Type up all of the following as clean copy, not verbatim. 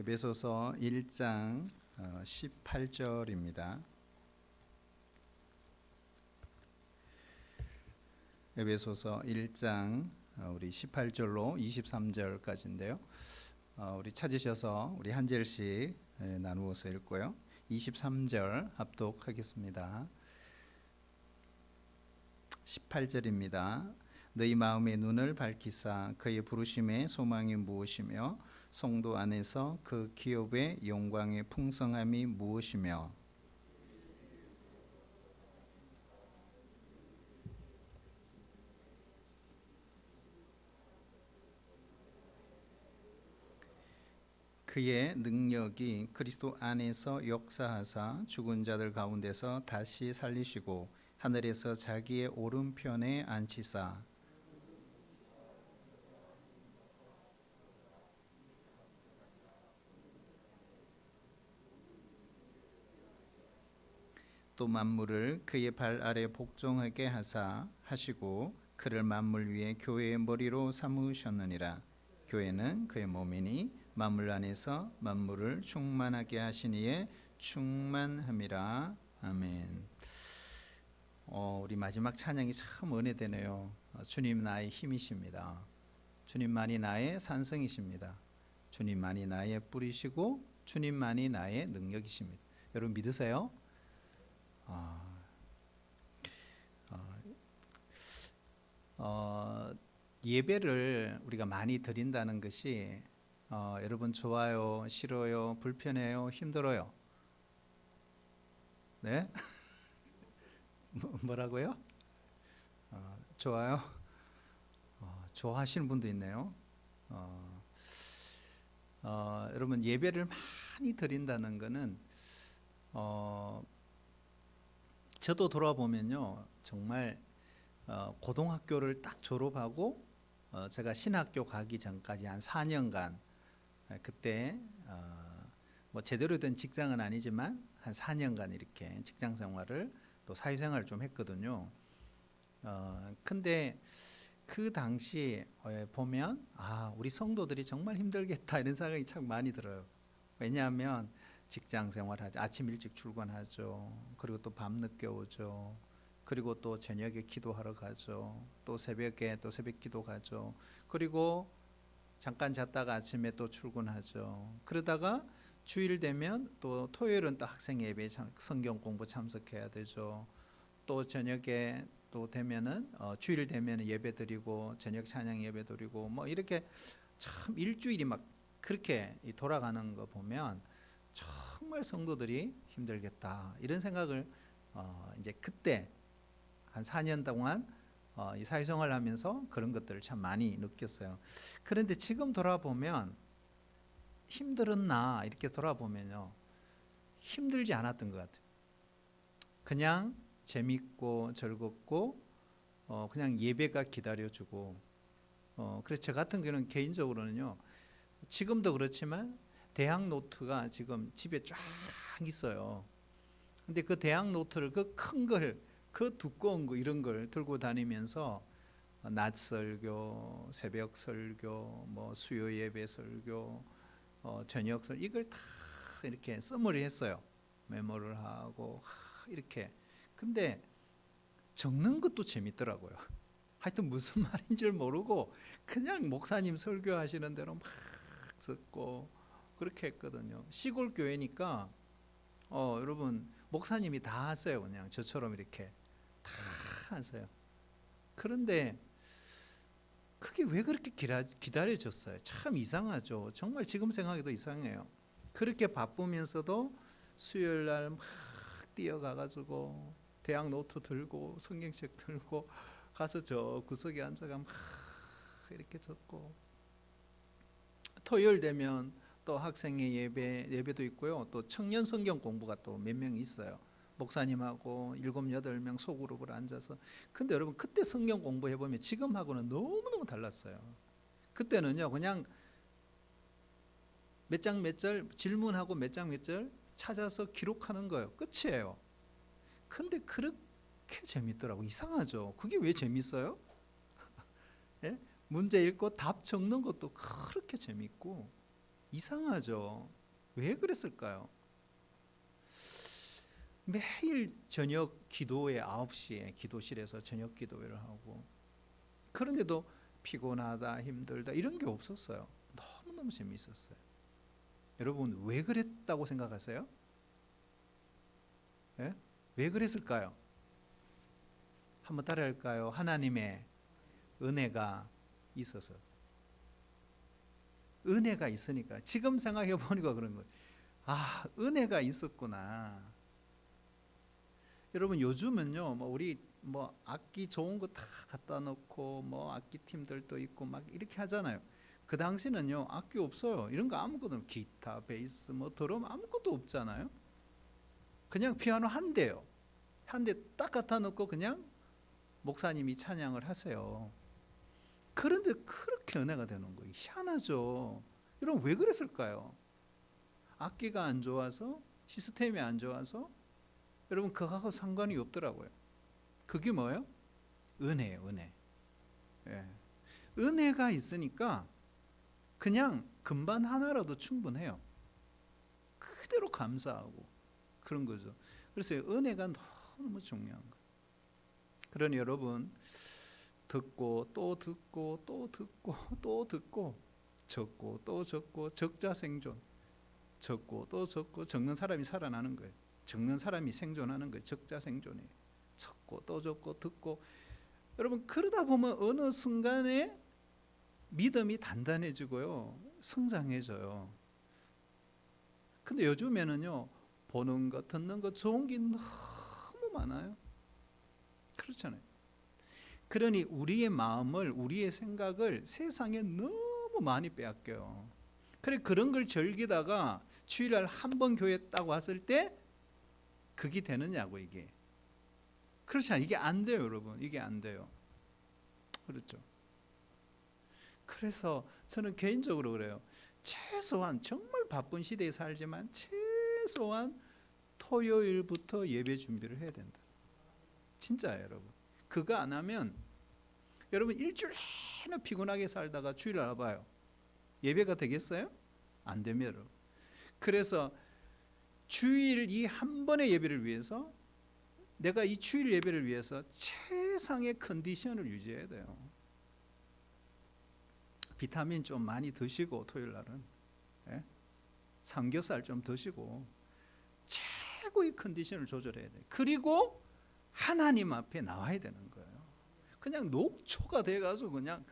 에베소서 1장 18절입니다. 에베소서 1장 우리 18절로 23절까지인데요. 우리 찾으셔서 우리 한 절씩 나누어서 읽고요. 23절 합독하겠습니다. 18절입니다. 너희 마음의 눈을 밝히사 그의 부르심의 소망이 무엇이며 성도 안에서 그 기업의 영광의 풍성함이 무엇이며 그의 능력이 그리스도 안에서 역사하사 죽은 자들 가운데서 다시 살리시고 하늘에서 자기의 오른편에 앉히사 또 만물을 그의 발 아래 복종하게 하시고 그를 만물 위에 교회의 머리로 삼으셨느니라. 교회는 그의 몸이니 만물 안에서 만물을 충만하게 하시니에 충만함이라. 아멘. 우리 마지막 찬양이 참 은혜되네요. 주님 나의 힘이십니다. 주님만이 나의 산성이십니다. 주님만이 나의 뿌리시고 주님만이 나의 능력이십니다. 여러분 믿으세요? 예배를 우리가 많이 드린다는 것이 여러분 좋아요, 싫어요, 불편해요, 힘들어요? 네? 뭐라고요? 좋아요? 좋아하시는 분도 있네요. 여러분 예배를 많이 드린다는 것은 저도 돌아보면요 정말 고등학교를 딱 졸업하고 제가 신학교 가기 전까지 한 4년간 그때 뭐 제대로 된 직장은 아니지만 한 4년간 이렇게 직장 생활을 또 사회생활을 좀 했거든요. 근데 그 당시 보면 우리 성도들이 정말 힘들겠다 이런 생각이 참 많이 들어요. 왜냐하면 직장 생활하죠. 아침 일찍 출근하죠. 그리고 또 밤늦게 오죠. 그리고 또 저녁에 기도하러 가죠. 또 새벽에 또 새벽 기도 가죠. 그리고 잠깐 잤다가 아침에 또 출근하죠. 그러다가 주일 되면 또 토요일은 또 학생 예배 성경 공부 참석해야 되죠. 또 저녁에 또 되면은 주일 되면 예배 드리고 저녁 찬양 예배 드리고 뭐 이렇게 참 일주일이 막 그렇게 돌아가는 거 보면 정말 성도들이 힘들겠다 이런 생각을 이제 그때 한 4년 동안 이 사회생활을 하면서 그런 것들을 참 많이 느꼈어요. 그런데 지금 돌아보면 힘들었나 이렇게 돌아보면요 힘들지 않았던 것 같아요. 그냥 재밌고 즐겁고 그냥 예배가 기다려주고 그래서 저 같은 경우는 개인적으로는요 지금도 그렇지만 대학 노트가 지금 집에 쫙 있어요. 근데 그 대학 노트를 그 큰 걸, 그 두꺼운 거 이런 걸 들고 다니면서 낮 설교, 새벽 설교, 뭐 수요 예배 설교, 저녁 설교 이걸 다 이렇게 써머리 했어요. 메모를 하고 이렇게. 근데 적는 것도 재밌더라고요. 하여튼 무슨 말인지 모르고 그냥 목사님 설교하시는 대로 막 듣고 그렇게 했거든요. 시골 교회니까 여러분 목사님이 다 하세요. 그냥 저처럼 이렇게 다 하세요. 그런데 그게 왜 그렇게 기다려졌어요? 참 이상하죠. 정말 지금 생각해도 이상해요. 그렇게 바쁘면서도 수요일 날 막 뛰어가가지고 대학 노트 들고 성경책 들고 가서 저 구석에 앉아가 막 이렇게 적고 토요일 되면 또 학생의 예배도 있고요. 또 청년 성경 공부가 또 몇 명 있어요. 목사님하고 7, 8명 소그룹으로 앉아서. 근데 여러분 그때 성경 공부해 보면 지금하고는 너무너무 달랐어요. 그때는요 그냥 몇 장 몇 절 질문하고 몇 장 몇 절 찾아서 기록하는 거예요. 끝이에요. 근데 그렇게 재밌더라고. 이상하죠. 그게 왜 재밌어요? 예? 문제 읽고 답 적는 것도 그렇게 재밌고 이상하죠. 왜 그랬을까요? 매일 저녁 기도에 9시에 기도실에서 저녁 기도회를 하고, 그런데도 피곤하다, 힘들다 이런 게 없었어요. 너무너무 재미있었어요. 여러분 왜 그랬다고 생각하세요? 예? 왜 그랬을까요? 한번 따라할까요? 하나님의 은혜가 있어서. 은혜가 있으니까. 지금 생각해 보니까 그런 거예요. 아, 은혜가 있었구나. 여러분 요즘은요, 우리 악기 좋은 거 다 갖다 놓고 악기 팀들도 있고 막 이렇게 하잖아요. 그 당시는요, 악기 없어요. 이런 거 아무것도 없어요. 기타, 베이스, 드럼 아무것도 없잖아요. 그냥 피아노 한 대요. 한 대 딱 갖다 놓고 그냥 목사님이 찬양을 하세요. 그런데 그렇게 은혜가 되는 거예요. 희한하죠. 여러분 왜 그랬을까요? 악기가 안 좋아서, 시스템이 안 좋아서? 여러분 그거하고 상관이 없더라고요. 그게 뭐예요? 은혜예요. 은혜. 예. 은혜가 있으니까 그냥 금반 하나라도 충분해요. 그대로 감사하고 그런 거죠. 그래서 은혜가 너무 중요한 거예요. 그러니 여러분 듣고 또 듣고 또 듣고 또 듣고, 적고 또 적고, 적자생존, 적고 또 적고, 적는 사람이 살아나는 거예요. 적는 사람이 생존하는 거예요. 적자생존이에요. 적고 또 적고 듣고. 여러분 그러다 보면 어느 순간에 믿음이 단단해지고요, 성장해져요. 근데 요즘에는요, 보는 것, 듣는 것, 좋은 게 너무 많아요. 그렇잖아요. 그러니 우리의 마음을, 우리의 생각을 세상에 너무 많이 빼앗겨요. 그래 그런 걸 즐기다가 주일날 한 번 교회 딱 왔을 때 그게 되느냐고. 이게 그렇잖아요. 이게 안 돼요. 여러분 이게 안 돼요. 그렇죠. 그래서 저는 개인적으로 그래요. 최소한 정말 바쁜 시대에 살지만 최소한 토요일부터 예배 준비를 해야 된다. 진짜예요. 여러분 그거 안 하면 여러분 일주일 내내 피곤하게 살다가 주일 와봐요. 예배가 되겠어요? 안 됩니다. 여러분. 그래서 주일 이 한 번의 예배를 위해서, 내가 이 주일 예배를 위해서 최상의 컨디션을 유지해야 돼요. 비타민 좀 많이 드시고 토요일 날은, 예? 삼겹살 좀 드시고 최고의 컨디션을 조절해야 돼요. 그리고 하나님 앞에 나와야 되는 거예요. 그냥 녹초가 돼가지고 그냥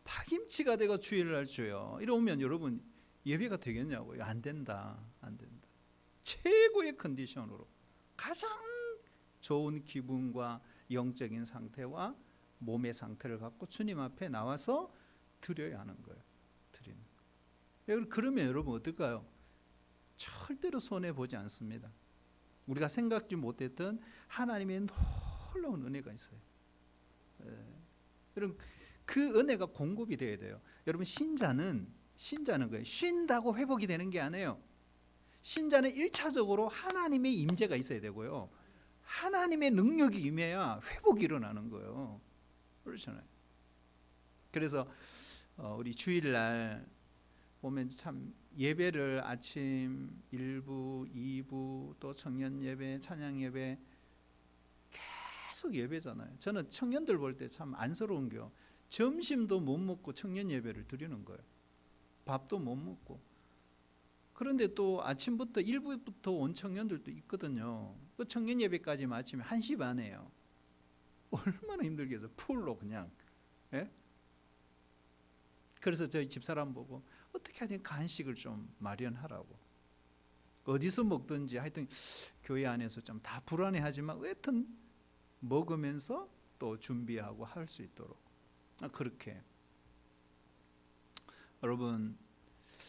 파김치가 되고 주일날 주요 이러면 여러분 예배가 되겠냐고요? 안 된다. 안 된다. 최고의 컨디션으로 가장 좋은 기분과 영적인 상태와 몸의 상태를 갖고 주님 앞에 나와서 드려야 하는 거예요. 드리는 거예요. 그러면 여러분 어떨까요? 절대로 손해 보지 않습니다. 우리가 생각지 못했던 하나님의 놀라운 은혜가 있어요. 여러분 그 은혜가 공급이 돼야 돼요. 여러분 신자는 거예요. 쉰다고 회복이 되는 게 아니에요. 신자는 1차적으로 하나님의 임재가 있어야 되고요, 하나님의 능력이 임해야 회복이 일어나는 거예요. 그렇잖아요. 그래서 우리 주일날 보면 참 예배를 아침 1부, 2부, 또 청년 예배, 찬양 예배 계속 예배잖아요. 저는 청년들 볼 때 참 안쓰러운 게요, 점심도 못 먹고 청년 예배를 드리는 거예요. 밥도 못 먹고. 그런데 또 아침부터 1부부터 온 청년들도 있거든요. 그 청년 예배까지 마치면 1시 반이에요. 얼마나 힘들겠어요. 풀로 그냥. 예? 그래서 저희 집사람 보고 어떻게 하든 간식을 좀 마련하라고. 어디서 먹든지 하여튼 교회 안에서 좀 다 불안해하지만 하여튼 먹으면서 또 준비하고 할 수 있도록 그렇게. 여러분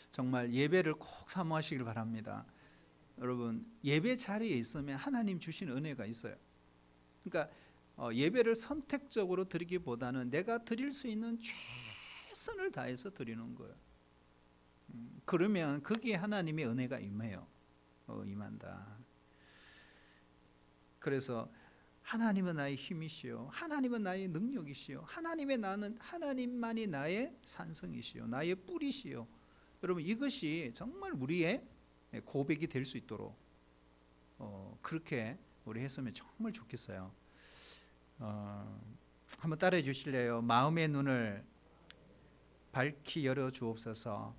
정말 예배를 꼭 사모하시길 바랍니다. 여러분 예배 자리에 있으면 하나님 주신 은혜가 있어요. 그러니까 예배를 선택적으로 드리기보다는 내가 드릴 수 있는 최선을 다해서 드리는 거예요. 그러면 거기에 하나님의 은혜가 임해요. 임한다. 그래서 하나님은 나의 힘이시요, 하나님은 나의 능력이시요, 하나님만이 나의 산성이시요, 나의 뿌리시요, 여러분 이것이 정말 우리의 고백이 될 수 있도록 그렇게 우리 했으면 정말 좋겠어요. 한번 따라해 주실래요? 마음의 눈을 밝히 열어 주옵소서.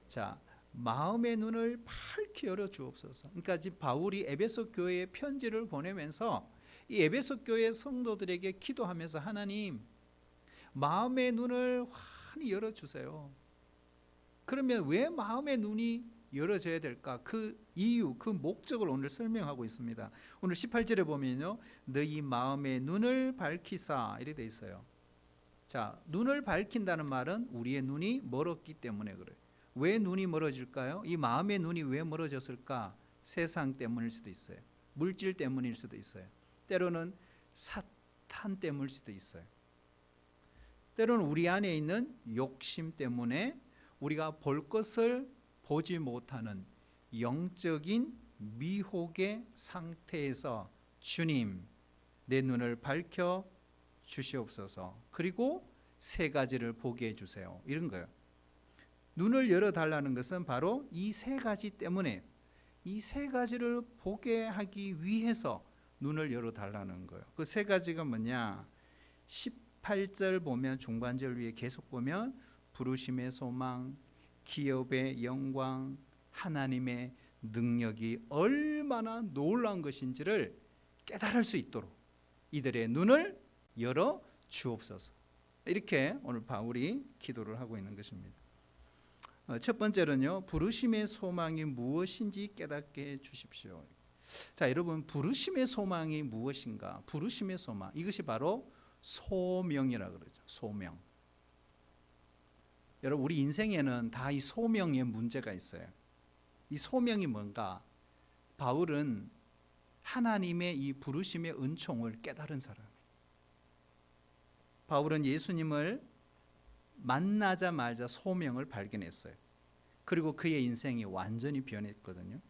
자, 마음의 눈을 밝히 열어 주옵소서. 그러니까 지금 바울이 에베소 교회에 편지를 보내면서 이 에베소 교회 성도들에게 기도하면서 하나님 마음의 눈을 환히 열어 주세요. 그러면 왜 마음의 눈이 열어져야 될까? 그 이유, 그 목적을 오늘 설명하고 있습니다. 오늘 18절에 보면요, 너희 마음의 눈을 밝히사 이렇게 돼 있어요. 자, 눈을 밝힌다는 말은 우리의 눈이 멀었기 때문에 그래요. 왜 눈이 멀어질까요? 이 마음의 눈이 왜 멀어졌을까? 세상 때문일 수도 있어요. 물질 때문일 수도 있어요. 때로는 사탄 때문일 수도 있어요. 때로는 우리 안에 있는 욕심 때문에 우리가 볼 것을 보지 못하는 영적인 미혹의 상태에서 주님 내 눈을 밝혀 주시옵소서. 그리고 세 가지를 보게 해주세요. 이런 거예요. 눈을 열어달라는 것은 바로 이 세 가지 때문에 이 세 가지를 보게 하기 위해서 눈을 열어달라는 거예요. 그 세 가지가 뭐냐? 18절 보면 중반절 위에 계속 보면 부르심의 소망, 기업의 영광, 하나님의 능력이 얼마나 놀라운 것인지를 깨달을 수 있도록 이들의 눈을 열어 주옵소서. 이렇게 오늘 바울이 기도를 하고 있는 것입니다. 첫 번째는요, 부르심의 소망이 무엇인지 깨닫게 해 주십시오. 자, 여러분 부르심의 소망이 무엇인가? 부르심의 소망, 이것이 바로 소명이라 그러죠. 소명. 여러분 우리 인생에는 다 이 소명에 문제가 있어요. 이 소명이 뭔가? 바울은 하나님의 이 부르심의 은총을 깨달은 사람이에요. 바울은 예수님을 만나자마자 소명을 발견했어요. 그리고 그의 인생이 완전히 변했거든요.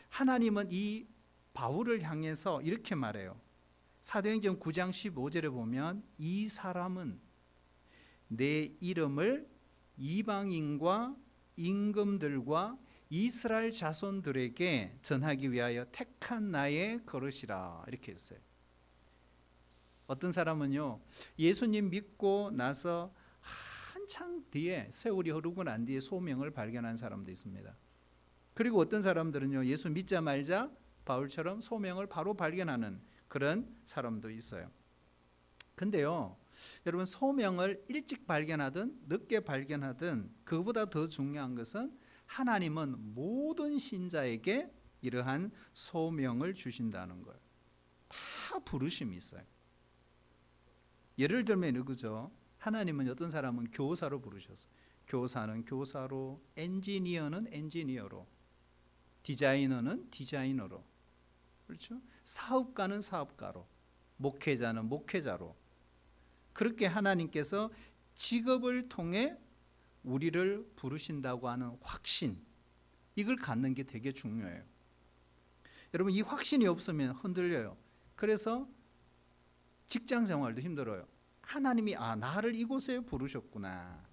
하나님은 이 바울을 향해서 이렇게 말해요. 사도행전 9장 15절에 보면 이 사람은 내 이름을 이방인과 임금들과 이스라엘 자손들에게 전하기 위하여 택한 나의 거릇이라 이렇게 했어요. 어떤 사람은요, 예수님 믿고 나서 한창 뒤에 세월이 흐르고 난 뒤에 소명을 발견한 사람도 있습니다. 그리고 어떤 사람들은요, 예수 믿자 말자 바울처럼 소명을 바로 발견하는 그런 사람도 있어요. 근데요, 여러분 소명을 일찍 발견하든 늦게 발견하든 그보다 더 중요한 것은 하나님은 모든 신자에게 이러한 소명을 주신다는 거예요. 다 부르심이 있어요. 예를 들면 이거죠. 하나님은 어떤 사람은 교사로 부르셨어요. 교사는 교사로, 엔지니어는 엔지니어로, 디자이너는 디자이너로, 그렇죠? 사업가는 사업가로, 목회자는 목회자로. 그렇게 하나님께서 직업을 통해 우리를 부르신다고 하는 확신, 이걸 갖는 게 되게 중요해요. 여러분 이 확신이 없으면 흔들려요. 그래서 직장 생활도 힘들어요. 하나님이 나를 이곳에 부르셨구나.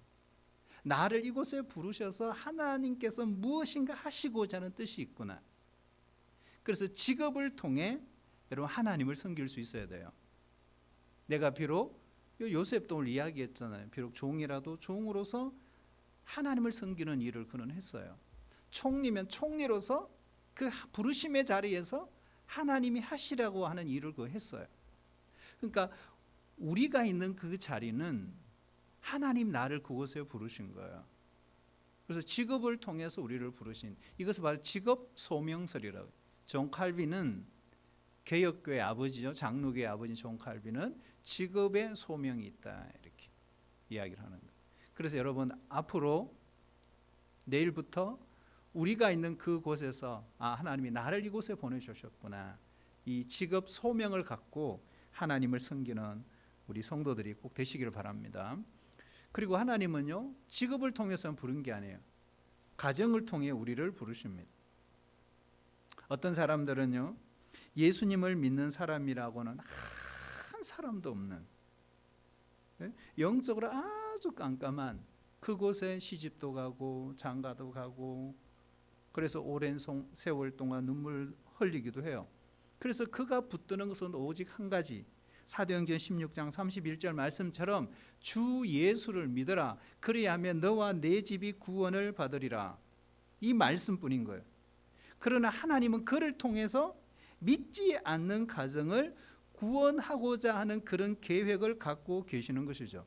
나를 이곳에 부르셔서 하나님께서 무엇인가 하시고자 하는 뜻이 있구나. 그래서 직업을 통해 여러분 하나님을 섬길 수 있어야 돼요. 내가 비록 요셉도 오늘 이야기했잖아요. 비록 종이라도 종으로서 하나님을 섬기는 일을 그는 했어요. 총리면 총리로서 그 부르심의 자리에서 하나님이 하시라고 하는 일을 그 했어요. 그러니까 우리가 있는 그 자리는 하나님 나를 그곳에 부르신 거예요. 그래서 직업을 통해서 우리를 부르신, 이것을 바로 직업 소명설이라고. 존 칼빈은 개혁교회 아버지죠. 장로교회 아버지 존 칼빈은 직업에 소명이 있다 이렇게 이야기를 하는 거예요. 그래서 여러분 앞으로 내일부터 우리가 있는 그곳에서 하나님이 나를 이곳에 보내주셨구나. 이 직업 소명을 갖고 하나님을 섬기는 우리 성도들이 꼭 되시기를 바랍니다. 그리고 하나님은요, 직업을 통해서 부른 게 아니에요. 가정을 통해 우리를 부르십니다. 어떤 사람들은요, 예수님을 믿는 사람이라고는 한 사람도 없는, 영적으로 아주 깜깜한 그곳에 시집도 가고 장가도 가고, 그래서 오랜 세월 동안 눈물 흘리기도 해요. 그래서 그가 붙드는 것은 오직 한 가지, 사도행전 16장 31절 말씀처럼 주 예수를 믿어라, 그리하면 너와 내 집이 구원을 받으리라, 이 말씀뿐인 거예요. 그러나 하나님은 그를 통해서 믿지 않는 가정을 구원하고자 하는 그런 계획을 갖고 계시는 것이죠.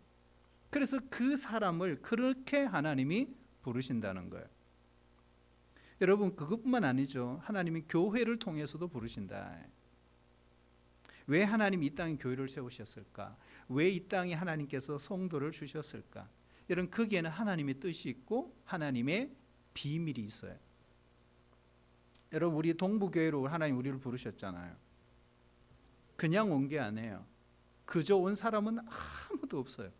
그래서 그 사람을 그렇게 하나님이 부르신다는 거예요. 여러분, 그것뿐만 아니죠. 하나님이 교회를 통해서도 부르신다. 왜 하나님이 이 땅에 교회를 세우셨을까? 왜 이 땅에 하나님께서 성도를 주셨을까? 여러분, 거기에는 하나님의 뜻이 있고 하나님의 비밀이 있어요. 여러분, 우리 동부교회로 하나님 우리를 부르셨잖아요. 그냥 온 게 아니에요. 그저 온 사람은 아무도 없어요.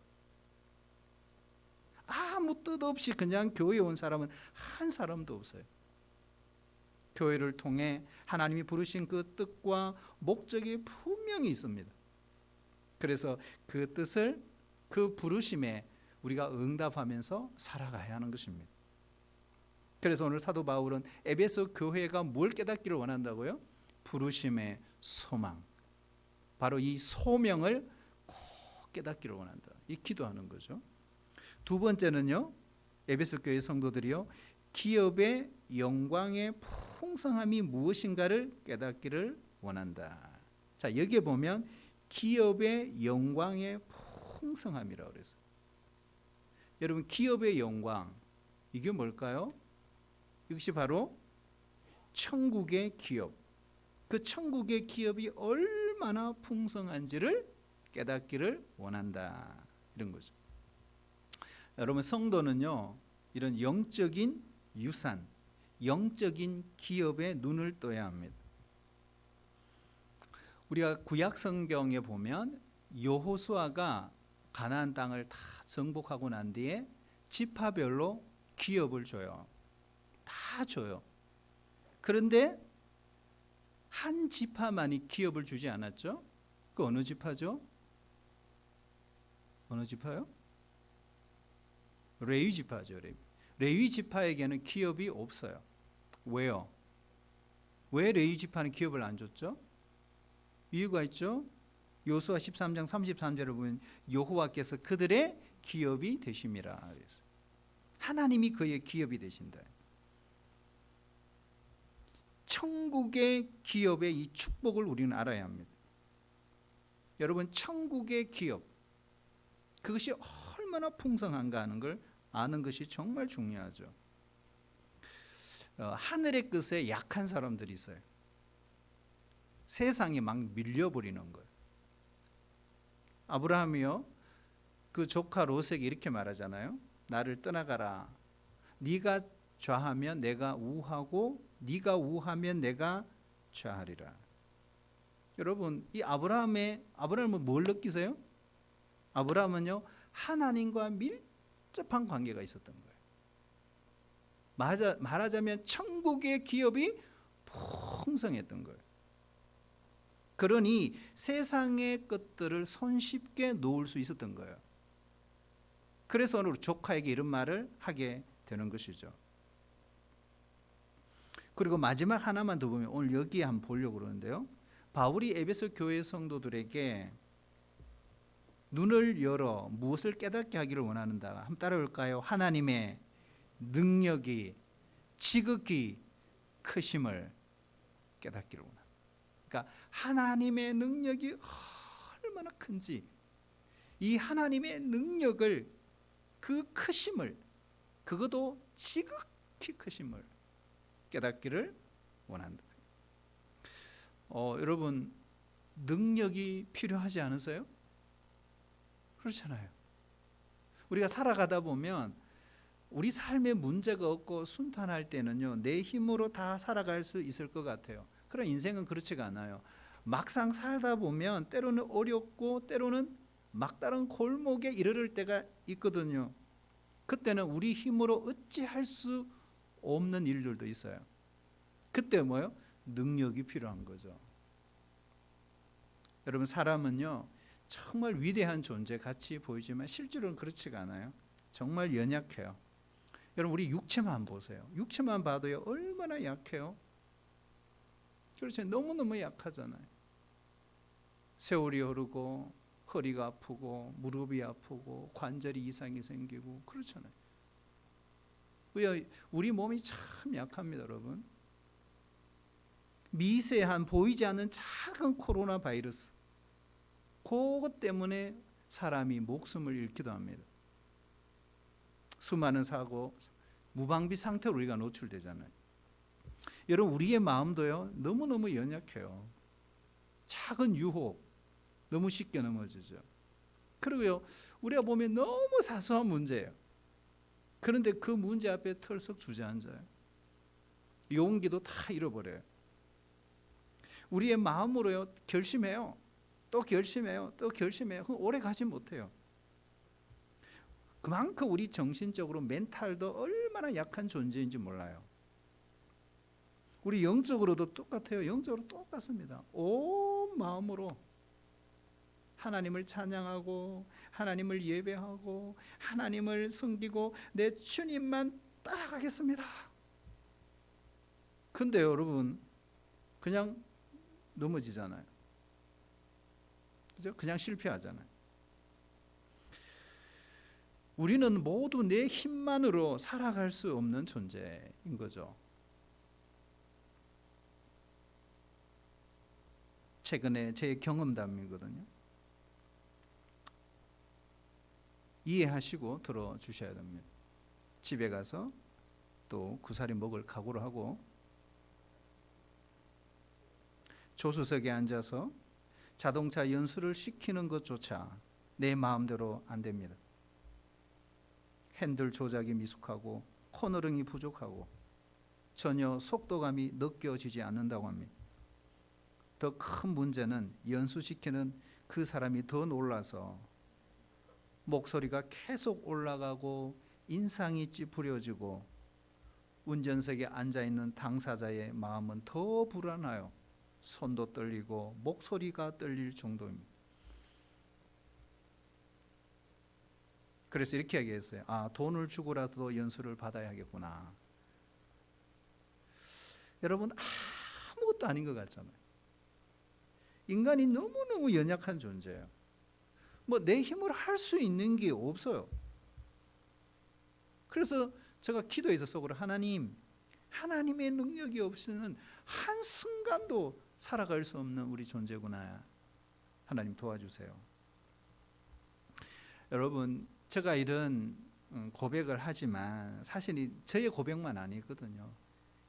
아무 뜻 없이 그냥 교회에 온 사람은 한 사람도 없어요. 교회를 통해 하나님이 부르신 그 뜻과 목적이 분명히 있습니다. 그래서 그 뜻을, 그 부르심에 우리가 응답하면서 살아가야 하는 것입니다. 그래서 오늘 사도 바울은 에베소 교회가 뭘 깨닫기를 원한다고요? 부르심의 소망, 바로 이 소명을 꼭 깨닫기를 원한다, 이 기도하는 거죠. 두 번째는요, 에베소 교회 성도들이요, 기업의 영광의 풍성함이 무엇인가를 깨닫기를 원한다. 자, 여기에 보면 기업의 영광의 풍성함이라고 그랬어요. 여러분, 기업의 영광, 이게 뭘까요? 이것이 바로 천국의 기업, 그 천국의 기업이 얼마나 풍성한지를 깨닫기를 원한다, 이런 거죠. 여러분, 성도는요, 이런 영적인 유산, 영적인 기업에 눈을 떠야 합니다. 우리가 구약 성경에 보면 여호수아가 가나안 땅을 다 정복하고 난 뒤에 지파별로 기업을 줘요. 다 줘요. 그런데 한 지파만이 기업을 주지 않았죠? 그 어느 지파죠? 어느 지파요? 레위 지파죠. 레위 지파에게는 기업이 없어요. 왜요? 왜 레위 지파는 기업을 안 줬죠? 이유가 있죠. 여호수아 13장 33절을 보면 여호와께서 그들의 기업이 되심이라 그랬어요. 하나님이 그의 기업이 되신다. 천국의 기업의 이 축복을 우리는 알아야 합니다. 여러분, 천국의 기업, 그것이 얼마나 풍성한가 하는 걸 아는 것이 정말 중요하죠. 하늘의 끝에 약한 사람들이 있어요. 세상에 막 밀려버리는 거예요. 아브라함이요, 그 조카 롯에게 이렇게 말하잖아요. 나를 떠나가라. 네가 좌하면 내가 우하고 네가 우하면 내가 좌하리라. 여러분, 이 아브라함은 뭘 느끼세요? 아브라함은요, 하나님과 밀접한 관계가 있었던 거예요. 말하자면 천국의 기업이 풍성했던 거예요. 그러니 세상의 것들을 손쉽게 놓을 수 있었던 거예요. 그래서 오늘 조카에게 이런 말을 하게 되는 것이죠. 그리고 마지막 하나만 더 보면, 오늘 여기에 한번 보려고 그러는데요, 바울이 에베소 교회 성도들에게 눈을 열어 무엇을 깨닫게 하기를 원하는가, 한번 따라올까요? 하나님의 능력이 지극히 크심을 깨닫기를 원합니다. 그러니까 하나님의 능력이 얼마나 큰지, 이 하나님의 능력을, 그 크심을, 그것도 지극히 크심을 깨닫기를 원한다. 여러분, 능력이 필요하지 않으세요? 그렇잖아요. 우리가 살아가다 보면 우리 삶에 문제가 없고 순탄할 때는요, 내 힘으로 다 살아갈 수 있을 것 같아요. 그러나 인생은 그렇지가 않아요. 막상 살다 보면 때로는 어렵고 때로는 막다른 골목에 이르를 때가 있거든요. 그때는 우리 힘으로 어찌할 수 없는 일들도 있어요. 그때 뭐요? 능력이 필요한 거죠. 여러분, 사람은요, 정말 위대한 존재 같이 보이지만 실제로는 그렇지가 않아요. 정말 연약해요. 여러분 우리 육체만 보세요. 육체만 봐도요 얼마나 약해요. 그렇죠. 너무너무 약하잖아요. 세월이 흐르고 허리가 아프고 무릎이 아프고 관절이 이상이 생기고 그렇잖아요. 우리 몸이 참 약합니다, 여러분. 미세한 보이지 않는 작은 코로나 바이러스, 그것 때문에 사람이 목숨을 잃기도 합니다. 수많은 사고, 무방비 상태로 우리가 노출되잖아요. 여러분 우리의 마음도요 너무너무 연약해요. 작은 유혹 너무 쉽게 넘어지죠. 그리고요 우리가 보면 너무 사소한 문제예요. 그런데 그 문제 앞에 털썩 주저앉아요. 용기도 다 잃어버려요. 우리의 마음으로요 결심해요. 또 결심해요. 또 결심해요. 그럼 오래 가지 못해요. 그만큼 우리 정신적으로 멘탈도 얼마나 약한 존재인지 몰라요. 우리 영적으로도 똑같아요. 영적으로 똑같습니다. 온 마음으로 하나님을 찬양하고 하나님을 예배하고 하나님을 섬기고 내 주님만 따라가겠습니다. 근데 여러분 그냥 넘어지잖아요. 그죠? 그냥 실패하잖아요. 우리는 모두 내 힘만으로 살아갈 수 없는 존재인 거죠. 최근에 제 경험담이거든요. 이해하시고 들어주셔야 됩니다. 집에 가서 또 구사리 먹을 각오를 하고 조수석에 앉아서 자동차 연수를 시키는 것조차 내 마음대로 안 됩니다. 핸들 조작이 미숙하고 코너링이 부족하고 전혀 속도감이 느껴지지 않는다고 합니다. 더 큰 문제는 연수시키는 그 사람이 더 놀라서 목소리가 계속 올라가고 인상이 찌푸려지고 운전석에 앉아있는 당사자의 마음은 더 불안해요. 손도 떨리고 목소리가 떨릴 정도입니다. 그래서 이렇게 얘기했어요. 돈을 주고라도 연수를 받아야겠구나. 여러분 아무것도 아닌 것 같잖아요. 인간이 너무너무 연약한 존재예요. 내 힘으로 할 수 있는 게 없어요. 그래서 제가 기도해서 속으로 하나님의 능력이 없이는 한순간도 살아갈 수 없는 우리 존재구나. 하나님 도와주세요. 여러분 제가 이런 고백을 하지만 사실 저의 고백만 아니거든요.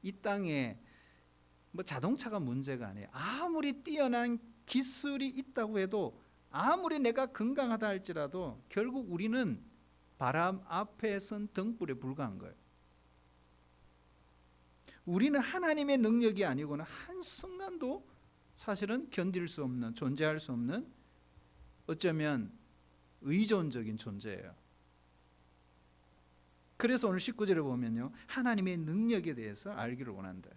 이 땅에 자동차가 문제가 아니에요. 아무리 뛰어난 기술이 있다고 해도 아무리 내가 건강하다 할지라도 결국 우리는 바람 앞에 선 등불에 불과한 거예요. 우리는 하나님의 능력이 아니고는 한순간도 사실은 견딜 수 없는, 존재할 수 없는 어쩌면 의존적인 존재예요. 그래서 오늘 19절에 보면요 하나님의 능력에 대해서 알기를 원한다.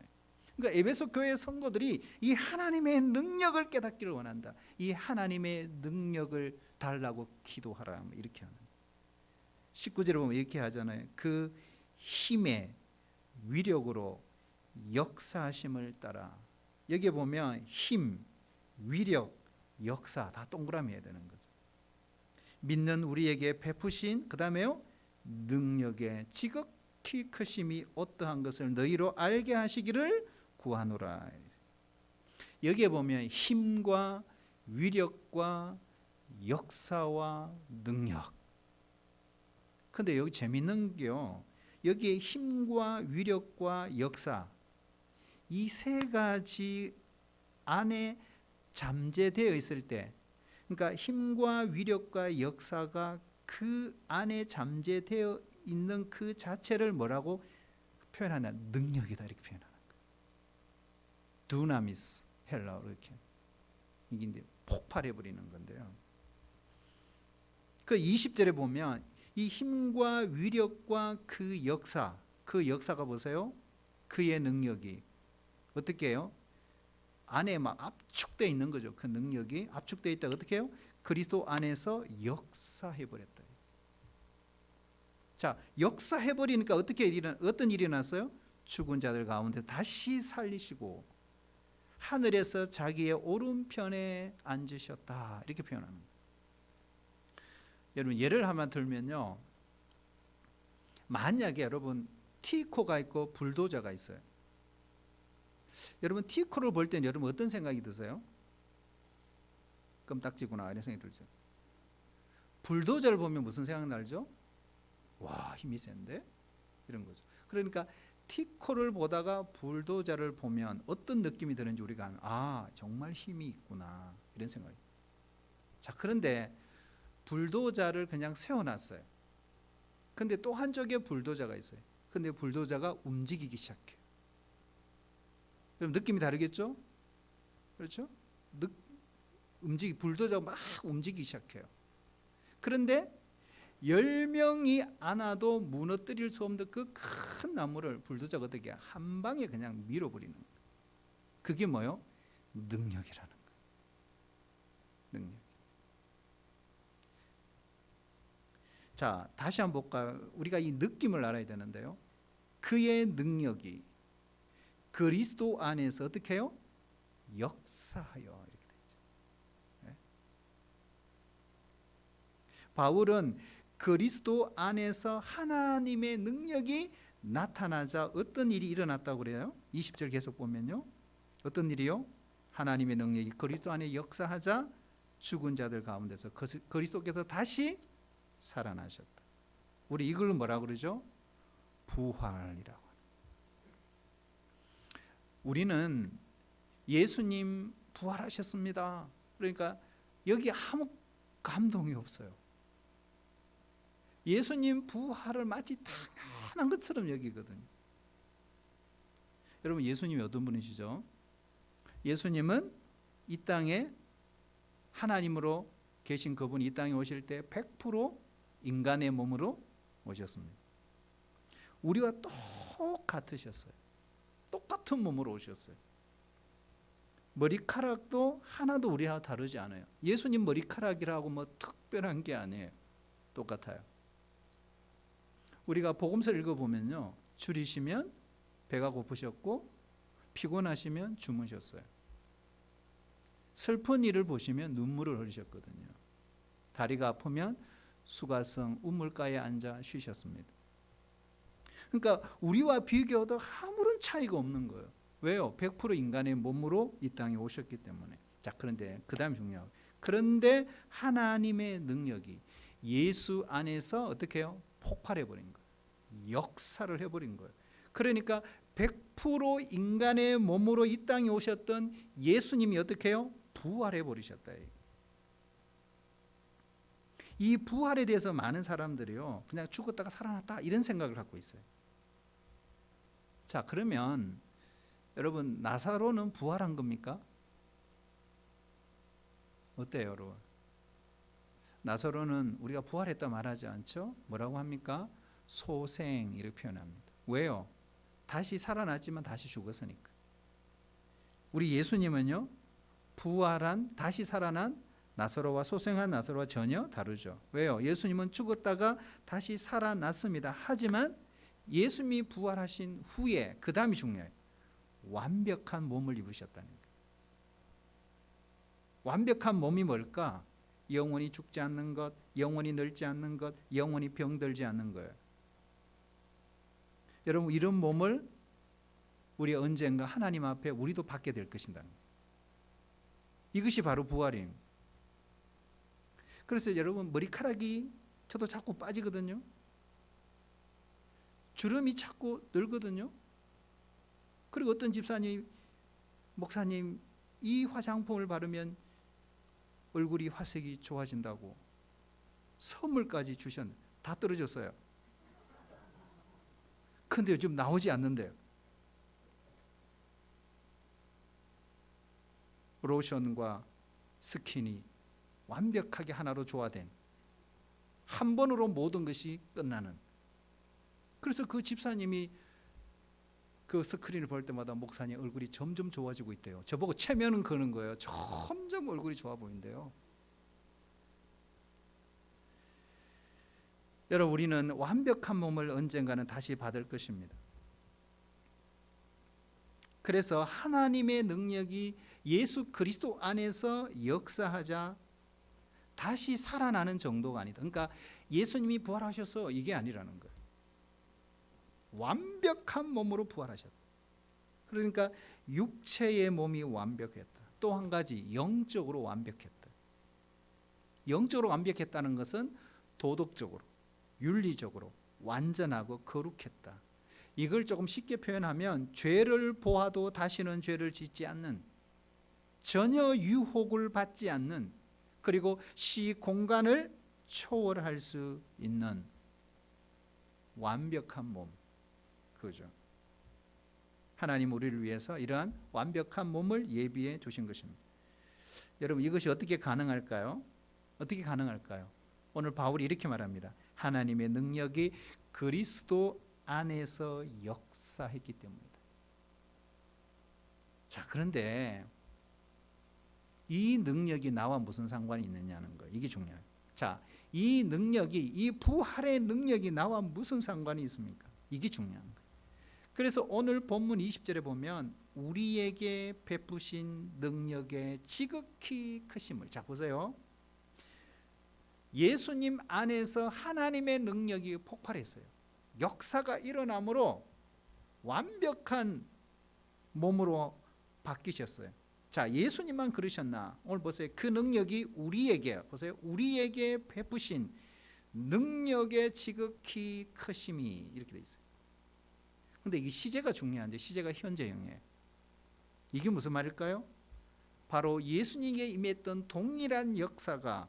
그러니까 에베소 교회 성도들이 이 하나님의 능력을 깨닫기를 원한다. 이 하나님의 능력을 달라고 기도하라 이렇게 하는. 19절에 보면 이렇게 하잖아요. 그 힘의 위력으로 역사하심을 따라. 여기에 보면 힘, 위력, 역사 다 동그라미 해야 되는 거죠. 믿는 우리에게 베푸신 그 다음에요 능력의 지극히 크심이 어떠한 것을 너희로 알게 하시기를 구하노라. 여기에 보면 힘과 위력과 역사와 능력. 근데 여기 재밌는 게요 여기에 힘과 위력과 역사 이 세 가지 안에 잠재되어 있을 때, 그러니까 힘과 위력과 역사가 그 안에 잠재되어 있는 그 자체를 뭐라고 표현하냐? 능력이다 이렇게 표현하는 거예요. 두나미스 헬라어로 이렇게 이게 이제 폭발해 버리는 건데요. 그 20절에 보면 이 힘과 위력과 그 역사가 보세요. 그의 능력이 어떻게 해요? 안에 막 압축되어 있는 거죠. 그 능력이 압축되어 있다. 어떻게 해요? 그리스도 안에서 역사해 버렸다. 자, 역사해버리니까 어떤 일이 일어났어요? 죽은 자들 가운데 다시 살리시고 하늘에서 자기의 오른편에 앉으셨다, 이렇게 표현합니다. 여러분, 예를 한번 들면요, 만약에 여러분 티코가 있고 불도저가 있어요. 여러분 티코를 볼 때는 여러분 어떤 생각이 드세요? 껌딱지구나, 이런 생각이 들죠. 불도저를 보면 무슨 생각 날죠? 와, 힘이 센데? 이런 거죠. 그러니까 티코를 보다가 불도저를 보면 어떤 느낌이 드는지 우리가 아, 정말 힘이 있구나, 이런 생각이. 자, 그런데 불도저를 그냥 세워놨어요. 근데 또 한쪽에 불도저가 있어요. 근데 불도저가 움직이기 시작해요. 그럼 느낌이 다르겠죠? 그렇죠? 불도저가 막 움직이기 시작해요. 그런데 10명이 안아도 무너뜨릴 수 없는 그 큰 나무를 불도저가 어떻게 한 방에 그냥 밀어버리는 거예요. 그게 뭐예요? 능력이라는 거예요. 능력. 자, 다시 한번 볼까요? 우리가 이 느낌을 알아야 되는데요, 그의 능력이 그리스도 안에서 어떻게 해요? 역사하여, 이렇게 되죠. 네? 바울은 그리스도 안에서 하나님의 능력이 나타나자 어떤 일이 일어났다고 그래요? 20절 계속 보면요, 어떤 일이요? 하나님의 능력이 그리스도 안에 역사하자 죽은 자들 가운데서 그리스도께서 다시 살아나셨다. 우리 이걸 뭐라고 그러죠? 부활이라고. 우리는 예수님 부활하셨습니다, 그러니까 여기 아무 감동이 없어요. 예수님 부활을 마치 당연한 것처럼 여기거든요. 여러분, 예수님이 어떤 분이시죠? 예수님은 이 땅에 하나님으로 계신 그분이 이 땅에 오실 때 100% 인간의 몸으로 오셨습니다. 우리와 똑같으셨어요. 똑같은 몸으로 오셨어요. 머리카락도 하나도 우리와 다르지 않아요. 예수님 머리카락이라고 뭐 특별한 게 아니에요. 똑같아요. 우리가 복음서를 읽어보면요, 줄이시면 배가 고프셨고 피곤하시면 주무셨어요. 슬픈 일을 보시면 눈물을 흘리셨거든요. 다리가 아프면 수가성 우물가에 앉아 쉬셨습니다. 그러니까 우리와 비교해도 아무런 차이가 없는 거예요. 왜요? 100% 인간의 몸으로 이 땅에 오셨기 때문에. 자, 그런데 그 다음 중요해요. 그런데 하나님의 능력이 예수 안에서 어떻게 해요? 폭발해버린 거예요. 역사를 해버린 거예요. 그러니까 100% 인간의 몸으로 이 땅에 오셨던 예수님이 어떻게 해요? 부활해버리셨다. 이 부활에 대해서 많은 사람들이요, 그냥 죽었다가 살아났다, 이런 생각을 갖고 있어요. 자, 그러면 여러분, 나사로는 부활한 겁니까? 어때요, 여러분? 나사로는 우리가 부활했다 말하지 않죠? 뭐라고 합니까? 소생, 이렇게 표현합니다. 왜요? 다시 살아났지만 다시 죽었으니까. 우리 예수님은요, 부활한, 다시 살아난 나사로와 소생한 나사로와 전혀 다르죠. 왜요? 예수님은 죽었다가 다시 살아났습니다. 하지만 예수님이 부활하신 후에 그 다음이 중요해요. 완벽한 몸을 입으셨다는 거예요. 완벽한 몸이 뭘까? 영원히 죽지 않는 것, 영원히 늙지 않는 것, 영원히 병들지 않는 거예요. 여러분, 이런 몸을 우리 언젠가 하나님 앞에 우리도 받게 될 것이다. 이것이 바로 부활입니다. 그래서 여러분, 머리카락이 저도 자꾸 빠지거든요. 주름이 자꾸 늘거든요. 그리고 어떤 집사님, 목사님, 이 화장품을 바르면 얼굴이 화색이 좋아진다고 선물까지 주셨는데 다 떨어졌어요. 근데 요즘 나오지 않는데요. 로션과 스킨이 완벽하게 하나로 조화된, 한 번으로 모든 것이 끝나는. 그래서 그 집사님이 그 스크린을 볼 때마다 목사님 얼굴이 점점 좋아지고 있대요. 저보고 체면은 거는 거예요. 점점 얼굴이 좋아 보인대요. 여러분, 우리는 완벽한 몸을 언젠가는 다시 받을 것입니다. 그래서 하나님의 능력이 예수 그리스도 안에서 역사하자 다시 살아나는 정도가 아니다. 그러니까 예수님이 부활하셔서 이게 아니라는 거예요. 완벽한 몸으로 부활하셨다. 그러니까 육체의 몸이 완벽했다. 또 한 가지, 영적으로 완벽했다. 영적으로 완벽했다는 것은 도덕적으로, 윤리적으로 완전하고 거룩했다. 이걸 조금 쉽게 표현하면 죄를 보아도 다시는 죄를 짓지 않는, 전혀 유혹을 받지 않는, 그리고 시공간을 초월할 수 있는 완벽한 몸, 그죠? 하나님 우리를 위해서 이러한 완벽한 몸을 예비해 두신 것입니다. 여러분, 이것이 어떻게 가능할까요? 어떻게 가능할까요? 오늘 바울이 이렇게 말합니다. 하나님의 능력이 그리스도 안에서 역사했기 때문이다. 자, 그런데 이 능력이 나와 무슨 상관이 있느냐는 거예요. 이게 중요해요. 자, 이 능력이, 이 부활의 능력이 나와 무슨 상관이 있습니까? 이게 중요한 거예요. 그래서 오늘 본문 20절에 보면 우리에게 베푸신 능력의 지극히 크심을, 자 보세요. 예수님 안에서 하나님의 능력이 폭발했어요. 역사가 일어나므로 완벽한 몸으로 바뀌셨어요. 자, 예수님만 그러셨나? 오늘 보세요. 그 능력이 우리에게, 보세요, 우리에게 베푸신 능력의 지극히 크심이, 이렇게 돼 있어요. 근데 이게 시제가 중요한데, 시제가 현재형이에요. 이게 무슨 말일까요? 바로 예수님에게 임했던 동일한 역사가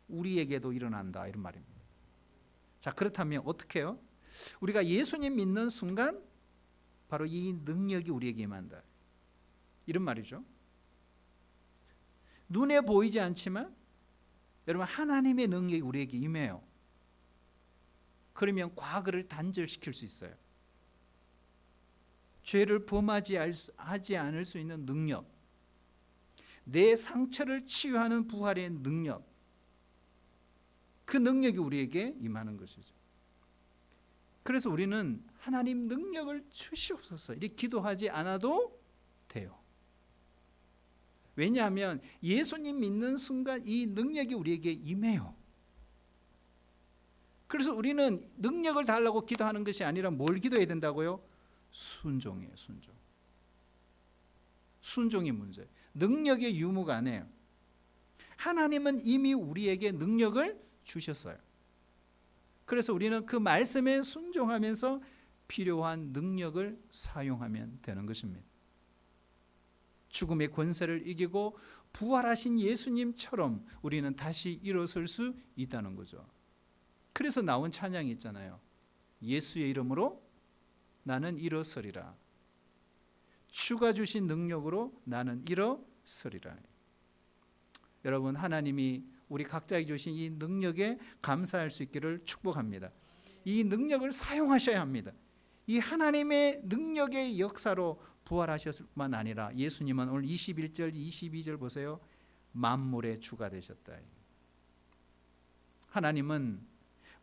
우리에게도 일어난다, 이런 말입니다. 자, 그렇다면 어떻게 해요? 우리가 예수님 믿는 순간 바로 이 능력이 우리에게 임한다, 이런 말이죠. 눈에 보이지 않지만 여러분, 하나님의 능력이 우리에게 임해요. 그러면 과거를 단절시킬 수 있어요. 죄를 범하지 않을 수 있는 능력, 내 상처를 치유하는 부활의 능력, 그 능력이 우리에게 임하는 것이죠. 그래서 우리는 하나님 능력을 주시옵소서 이렇게 기도하지 않아도 돼요. 왜냐하면 예수님 믿는 순간 이 능력이 우리에게 임해요. 그래서 우리는 능력을 달라고 기도하는 것이 아니라 뭘 기도해야 된다고요? 순종이에요. 순종. 순종이 문제예요. 능력의 유무가 아니에요. 하나님은 이미 우리에게 능력을 주셨어요. 그래서 우리는 그 말씀에 순종하면서 필요한 능력을 사용하면 되는 것입니다. 죽음의 권세를 이기고 부활하신 예수님처럼 우리는 다시 일어설 수 있다는 거죠. 그래서 나온 찬양이 있잖아요. 예수의 이름으로 나는 일어서리라. 주가 주신 능력으로 나는 일어서리라. 여러분, 하나님이 우리 각자에게 주신 이 능력에 감사할 수 있기를 축복합니다. 이 능력을 사용하셔야 합니다. 이 하나님의 능력의 역사로 부활하셨을 뿐만 아니라 예수님은 오늘 21절 22절 보세요. 만물의 주가 되셨다. 하나님은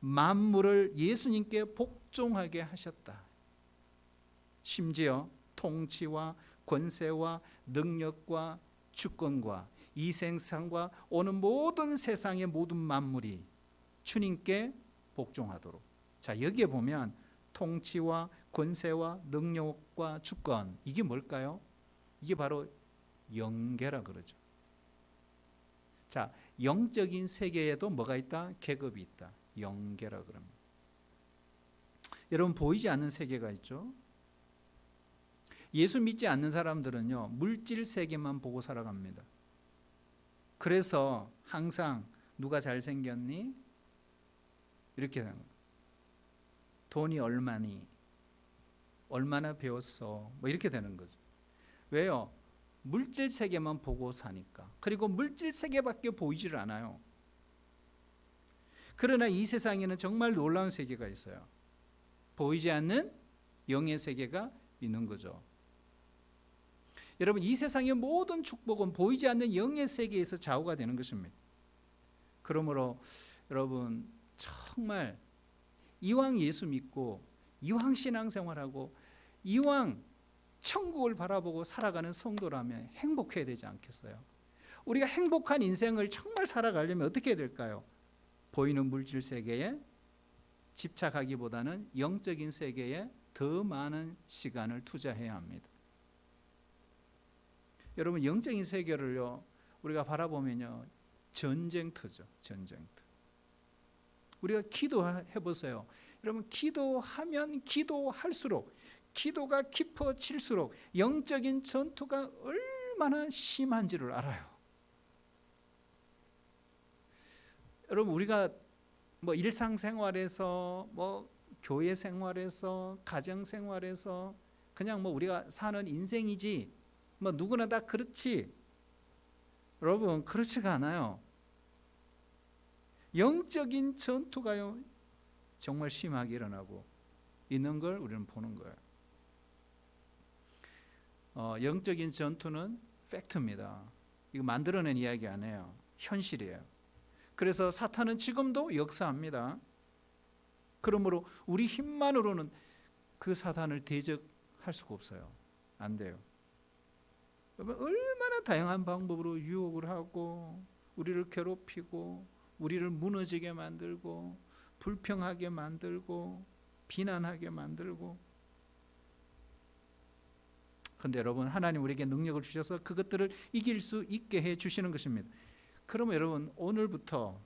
만물을 예수님께 복종하게 하셨다. 심지어 통치와 권세와 능력과 주권과 이 세상과 오는 모든 세상의 모든 만물이 주님께 복종하도록. 자, 여기에 보면 통치와 권세와 능력과 주권, 이게 뭘까요? 이게 바로 영계라 그러죠. 자, 영적인 세계에도 뭐가 있다? 계급이 있다. 영계라 그럽니다. 여러분, 보이지 않는 세계가 있죠. 예수 믿지 않는 사람들은요, 물질 세계만 보고 살아갑니다. 그래서 항상 누가 잘생겼니? 이렇게 하는 거예요. 돈이 얼마니? 얼마나 배웠어? 뭐 이렇게 되는 거죠. 왜요? 물질 세계만 보고 사니까. 그리고 물질 세계밖에 보이질 않아요. 그러나 이 세상에는 정말 놀라운 세계가 있어요. 보이지 않는 영의 세계가 있는 거죠. 여러분, 이 세상의 모든 축복은 보이지 않는 영의 세계에서 좌우가 되는 것입니다. 그러므로 여러분, 정말 이왕 예수 믿고 이왕 신앙생활하고 이왕 천국을 바라보고 살아가는 성도라면 행복해야 되지 않겠어요? 우리가 행복한 인생을 정말 살아가려면 어떻게 해야 될까요? 보이는 물질 세계에 집착하기보다는 영적인 세계에 더 많은 시간을 투자해야 합니다. 여러분, 영적인 세계를요 우리가 바라보면요 전쟁터죠. 전쟁터. 우리가 기도해 보세요. 여러분, 기도하면 기도할수록, 기도가 깊어질수록 영적인 전투가 얼마나 심한지를 알아요. 여러분, 우리가 뭐 일상생활에서, 뭐 교회 생활에서, 가정 생활에서 그냥 뭐 우리가 사는 인생이지 뭐 누구나 다 그렇지, 여러분 그렇지가 않아요. 영적인 전투가요 정말 심하게 일어나고 있는 걸 우리는 보는 거예요. 영적인 전투는 팩트입니다. 이거 만들어낸 이야기 아니에요. 현실이에요. 그래서 사탄은 지금도 역사합니다. 그러므로 우리 힘만으로는 그 사탄을 대적할 수가 없어요. 안 돼요. 얼마나 다양한 방법으로 유혹을 하고 우리를 괴롭히고 우리를 무너지게 만들고 불평하게 만들고 비난하게 만들고. 그런데 여러분, 하나님 우리에게 능력을 주셔서 그것들을 이길 수 있게 해 주시는 것입니다. 그러면 여러분, 오늘부터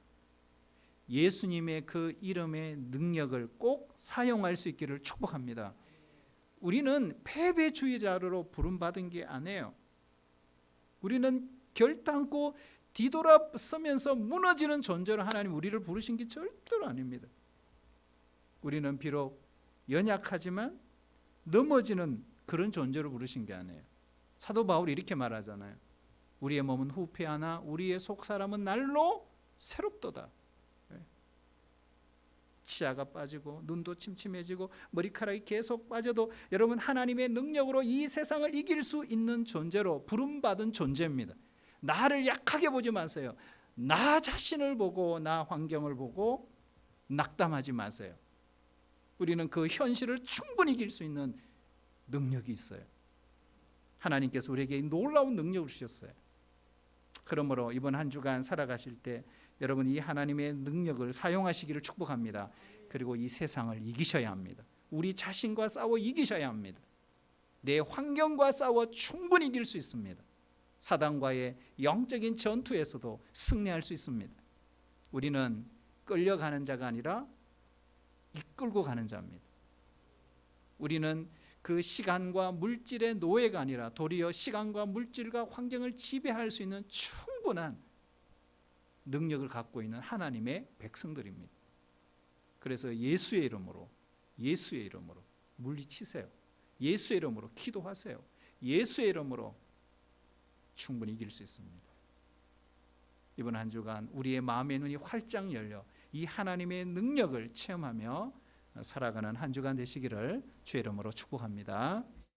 예수님의 그 이름의 능력을 꼭 사용할 수 있기를 축복합니다. 우리는 패배주의자로 부름받은 게 아니에요. 우리는 결단코 뒤돌아서면서 무너지는 존재로 하나님 우리를 부르신 게 절대로 아닙니다. 우리는 비록 연약하지만 넘어지는 그런 존재로 부르신 게 아니에요. 사도 바울이 이렇게 말하잖아요. 우리의 몸은 후패하나 우리의 속사람은 날로 새롭도다. 치아가 빠지고 눈도 침침해지고 머리카락이 계속 빠져도 여러분, 하나님의 능력으로 이 세상을 이길 수 있는 존재로 부름받은 존재입니다. 나를 약하게 보지 마세요. 나 자신을 보고 나 환경을 보고 낙담하지 마세요. 우리는 그 현실을 충분히 이길 수 있는 능력이 있어요. 하나님께서 우리에게 놀라운 능력을 주셨어요. 그러므로 이번 한 주간 살아가실 때 여러분, 이 하나님의 능력을 사용하시기를 축복합니다. 그리고 이 세상을 이기셔야 합니다. 우리 자신과 싸워 이기셔야 합니다. 내 환경과 싸워 충분히 이길 수 있습니다. 사단과의 영적인 전투에서도 승리할 수 있습니다. 우리는 끌려가는 자가 아니라 이끌고 가는 자입니다. 우리는 그 시간과 물질의 노예가 아니라 도리어 시간과 물질과 환경을 지배할 수 있는 충분한 능력을 갖고 있는 하나님의 백성들입니다. 그래서 예수의 이름으로 물리치세요. 예수의 이름으로 기도하세요. 예수의 이름으로 충분히 이길 수 있습니다. 이번 한 주간 우리의 마음의 눈이 활짝 열려 이 하나님의 능력을 체험하며 살아가는 한 주간 되시기를 주의 이름으로 축복합니다.